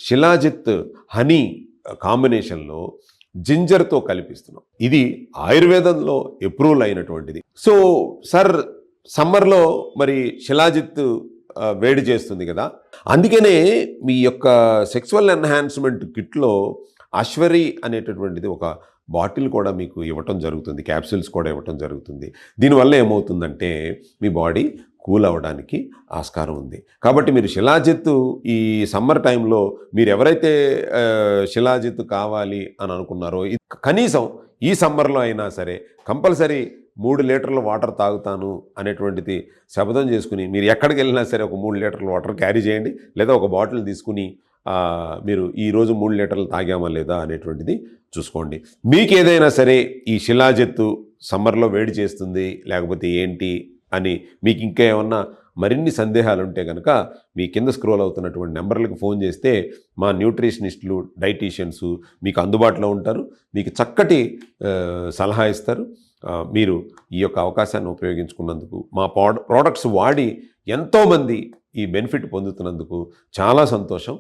Shilajit honey కాంబినేషన్లో జింజర్తో కలిపిస్తున్నాం. ఇది ఆయుర్వేదంలో అప్రూవల్ అయినటువంటిది. సో సార్, సమ్మర్లో మరి శిలాజిత్ వేడి చేస్తుంది కదా, అందుకనే మీ యొక్క సెక్సువల్ ఎన్హాన్స్మెంట్ కిట్లో అశ్వరి అనేటటువంటిది ఒక బాటిల్ కూడా మీకు ఇవ్వటం జరుగుతుంది, క్యాప్సూల్స్ కూడా ఇవ్వటం జరుగుతుంది. దీనివల్ల ఏమవుతుందంటే మీ బాడీ కూల్ అవ్వడానికి ఆస్కారం ఉంది. కాబట్టి మీరు శిలాజిత్ ఈ సమ్మర్ టైంలో మీరు ఎవరైతే శిలాజిత్ కావాలి అని అనుకున్నారో, కనీసం ఈ సమ్మర్లో అయినా సరే కంపల్సరీ 3 లీటర్ల వాటర్ తాగుతాను అనేటువంటిది శపథం చేసుకుని మీరు ఎక్కడికి వెళ్ళినా సరే ఒక 3 లీటర్ల వాటర్ క్యారీ చేయండి, లేదా ఒక బాటిల్ తీసుకుని మీరు ఈరోజు 3 లీటర్లు తాగామా లేదా అనేటువంటిది చూసుకోండి. మీకు ఏదైనా సరే ఈ శిలాజిత్తు సమ్మర్లో వేడి చేస్తుంది లేకపోతే ఏంటి అని మీకు ఇంకా ఏమన్నా మరిన్ని సందేహాలు ఉంటే కనుక మీ కింద స్క్రోల్ అవుతున్నటువంటి నెంబర్లకు ఫోన్ చేస్తే మా న్యూట్రిషనిస్టులు, డైటీషియన్స్ మీకు అందుబాటులో ఉంటారు, మీకు చక్కటి సలహా ఇస్తారు. మీరు ఈ యొక్క అవకాశాన్ని ఉపయోగించుకున్నందుకు, మా ప్రోడక్ట్స్ వాడి ఎంతోమంది ఈ బెనిఫిట్ పొందుతున్నందుకు చాలా సంతోషం.